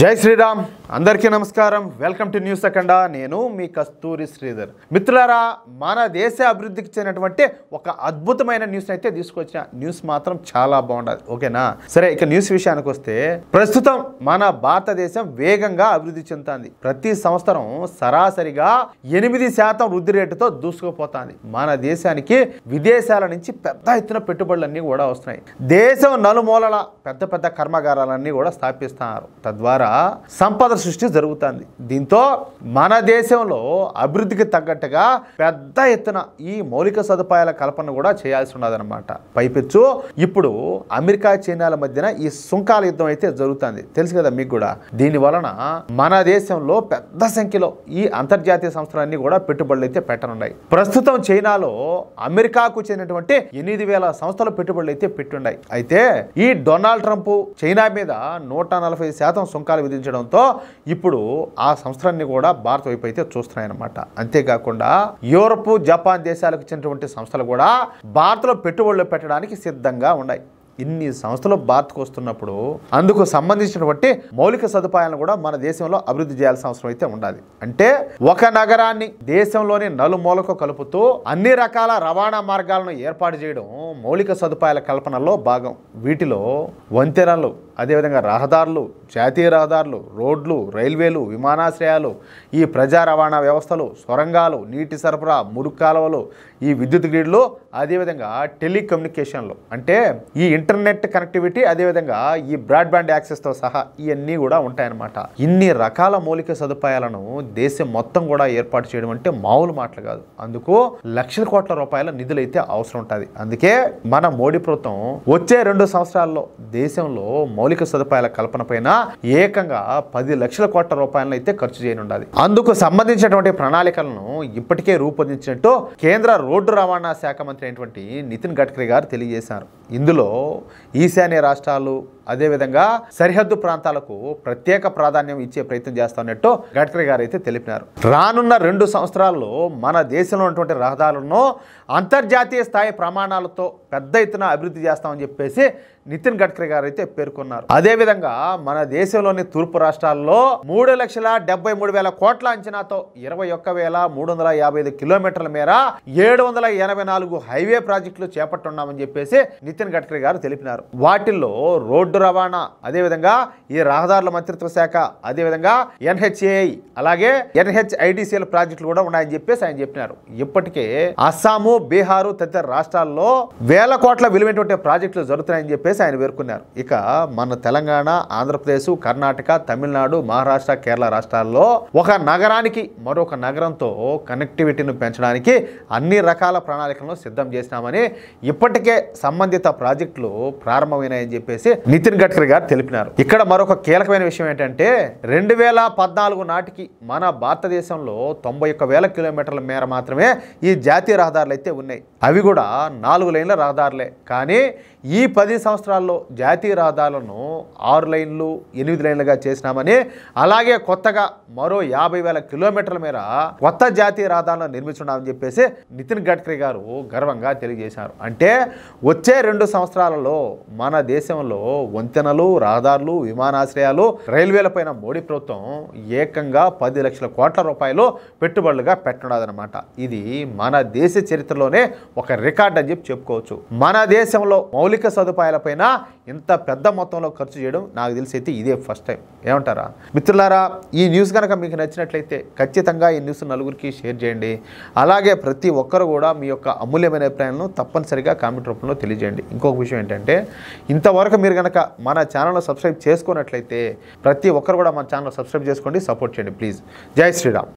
జై శ్రీరామ్ అందరికీ నమస్కారం వెల్కమ్ టు న్యూస్ అఖండ నేను మీ కస్తూరి శ్రీధర్ మిత్రులారా మన దేశ అభివృద్ధికి చెందినటువంటి ఒక అద్భుతమైన న్యూస్ అయితే తీసుకొచ్చిన న్యూస్ మాత్రం చాలా బాగుండదు ఓకేనా సరే ఇక న్యూస్ విషయానికి వస్తే ప్రస్తుతం మన భారతదేశం వేగంగా అభివృద్ధి చెందుతుంది ప్రతి సంవత్సరం సరాసరిగా 8% వృద్ధి రేటుతో దూసుకుపోతుంది మన దేశానికి విదేశాల నుంచి పెద్ద ఎత్తున పెట్టుబడులన్నీ కూడా వస్తున్నాయి దేశం నలుమూలల పెద్ద పెద్ద కర్మాగారాలన్నీ కూడా స్థాపిస్తున్నారు తద్వారా సంపద సృష్టి జరుగుతుంది దీంతో మన దేశంలో అభివృద్ధికి తగ్గట్టుగా పెద్ద ఎత్తున ఈ మౌలిక సదుపాయాల కల్పన కూడా చేయాల్సి ఉన్నదన్నమాట పైపెచ్చు ఇప్పుడు అమెరికా చైనాల మధ్యన ఈ సుంకాల యుద్ధం అయితే జరుగుతుంది తెలుసు కదా మీకు కూడా దీని వలన మన దేశంలో పెద్ద సంఖ్యలో ఈ అంతర్జాతీయ సంస్థలన్నీ కూడా పెట్టుబడులు అయితే పెట్టనున్నాయి ప్రస్తుతం చైనాలో అమెరికాకు చెందినటువంటి 8,000 సంస్థలు పెట్టుబడులు అయితే పెట్టున్నాయి అయితే ఈ డొనాల్డ్ ట్రంప్ చైనా మీద 140% సుంకాలు విధించడంతో ఇప్పుడు ఆ సంస్థలన్నీ కూడా భారత్ వైపు అయితే చూస్తున్నాయన్నమాట అంతేకాకుండా యూరప్ జపాన్ దేశాలకు చెందినటువంటి సంస్థలు కూడా భారత్లో పెట్టుబడులు పెట్టడానికి సిద్ధంగా ఉన్నాయి ఇన్ని సంస్థలు భారత్కు వస్తున్నప్పుడు అందుకు సంబంధించినటువంటి మౌలిక సదుపాయాలను కూడా మన దేశంలో అభివృద్ధి చేయాల్సిన అవసరం అయితే ఉండాలి అంటే ఒక నగరాన్ని దేశంలోని నలుమూలకు కలుపుతూ అన్ని రకాల రవాణా మార్గాలను ఏర్పాటు చేయడం మౌలిక సదుపాయాల కల్పనలో భాగం వీటిలో వంతెనలు అదేవిధంగా రహదారులు జాతీయ రహదారులు రోడ్లు రైల్వేలు విమానాశ్రయాలు ఈ ప్రజా రవాణా వ్యవస్థలు సొరంగాలు నీటి సరఫరా మురుగు కాలువలు ఈ విద్యుత్ గ్రిడ్లు అదేవిధంగా టెలికమ్యూనికేషన్లు అంటే ఈ ఇంటర్నెట్ కనెక్టివిటీ అదేవిధంగా ఈ బ్రాడ్బ్యాండ్ యాక్సెస్తో సహా ఇవన్నీ కూడా ఉంటాయన్నమాట ఇన్ని రకాల మౌలిక సదుపాయాలను దేశం మొత్తం కూడా ఏర్పాటు చేయడం అంటే మామూలు మాటలు కాదు అందుకు లక్షల కోట్ల రూపాయల నిధులు అయితే అవసరం ఉంటుంది అందుకే మన మోడీ ప్రభుత్వం వచ్చే 2 సంవత్సరాల్లో దేశంలో మౌలిక సదుపాయాల కల్పన పైన ఏకంగా 10 లక్షల కోట్ల రూపాయలను అయితే ఖర్చు చేయనుండాలి అందుకు సంబంధించినటువంటి ప్రణాళికలను ఇప్పటికే రూపొందించినట్టు కేంద్ర రోడ్డు రవాణా శాఖ మంత్రి అయినటువంటి నితిన్ గడ్కరీ గారు తెలియజేశారు ఇందులో ఈశాన్య రాష్ట్రాలు అదేవిధంగా సరిహద్దు ప్రాంతాలకు ప్రత్యేక ప్రాధాన్యం ఇచ్చే ప్రయత్నం చేస్తున్నట్టు గడ్కరీ గారు అయితే తెలిపినారు రానున్న 2 సంవత్సరాల్లో మన దేశంలో ఉన్నటువంటి రహదారులను అంతర్జాతీయ స్థాయి ప్రమాణాలతో పెద్ద ఎత్తున అభివృద్ధి చేస్తామని చెప్పేసి నితిన్ గడ్కరీ గారు అయితే పేర్కొన్నారు అదేవిధంగా మన దేశంలోని తూర్పు రాష్ట్రాల్లో 3,73,000 కోట్ల అంచనాతో 21,355 కిలోమీటర్ల మేర 784 హైవే ప్రాజెక్టులు చేపట్టున్నామని చెప్పేసి నితిన్ గడ్కరీ గారు తెలిపినారు వాటిల్లో రోడ్డు రవాణా అదేవిధంగా ఈ రహదారుల మంత్రిత్వ శాఖ అదేవిధంగా NHAI అలాగే NHIDCL ప్రాజెక్టులు కూడా ఉన్నాయని చెప్పేసి ఆయన చెప్పినారు ఇప్పటికే అస్సాము బీహారు తదితర రాష్ట్రాల్లో వేల కోట్ల విలువైనటువంటి ప్రాజెక్టులు జరుగుతున్నాయని చెప్పేసి ఆయన పేర్కొన్నారు ఇక మన తెలంగాణ ఆంధ్రప్రదేశ్ కర్ణాటక తమిళనాడు మహారాష్ట్ర కేరళ రాష్ట్రాల్లో ఒక నగరానికి మరొక నగరంతో కనెక్టివిటీని పెంచడానికి అన్ని రకాల ప్రణాళికలను సిద్ధం చేసినామని ఇప్పటికే సంబంధిత ప్రాజెక్టులు ప్రారంభమైనాయని చెప్పేసి నితిన్ గడ్కరీ గారు తెలిపినారు ఇక్కడ మరొక కీలకమైన విషయం ఏంటంటే 2014 నాటికి మన భారతదేశంలో 91,000 కిలోమీటర్ల మేర మాత్రమే ఈ జాతీయ రహదారులు అయితే ఉన్నాయి అవి కూడా 4 లైన్ల రహదారులే కానీ ఈ 10 సంవత్సరాల్లో జాతీయ రహదారులను 6 లైన్లు 8 లైన్లుగా చేసినామని అలాగే కొత్తగా మరో 50,000 కిలోమీటర్ల మేర కొత్త జాతీయ రహదారులను నిర్మిస్తున్నామని చెప్పేసి నితిన్ గడ్కరీ గారు గర్వంగా తెలియజేశారు అంటే వచ్చే 2 సంవత్సరాలలో మన దేశంలో వంతెనలు రహదారులు విమానాశ్రయాలు రైల్వేలపైన మోడీ ప్రభుత్వం ఏకంగా 10 లక్షల కోట్ల రూపాయలు పెట్టుబడులుగా పెట్టనున్నదన్నమాట ఇది మన దేశ చరిత్రలోనే ఒక రికార్డ్ అని చెప్పుకోవచ్చు మన దేశంలో మౌలిక సదుపాయాలపైన ఇంత పెద్ద మొత్తంలో ఖర్చు చేయడం నాకు తెలిసి అయితే ఇదే ఫస్ట్ టైం ఏమంటారా మిత్రులారా ఈ న్యూస్ కనుక మీకు నచ్చినట్లయితే ఖచ్చితంగా ఈ న్యూస్ నలుగురికి షేర్ చేయండి అలాగే ప్రతి ఒక్కరు కూడా మీ యొక్క అమూల్యమైన అభిప్రాయాలను తప్పనిసరిగా కామెంట్ రూపంలో తెలియజేయండి ఇంకొక విషయం ఏంటంటే ఇంతవరకు మీరు కనుక మన ఛానల్ను సబ్స్క్రైబ్ చేసుకున్నట్లయితే ప్రతి ఒక్కరు కూడా మన ఛానల్ సబ్స్క్రైబ్ చేసుకోండి సపోర్ట్ చేయండి ప్లీజ్ జై శ్రీరామ్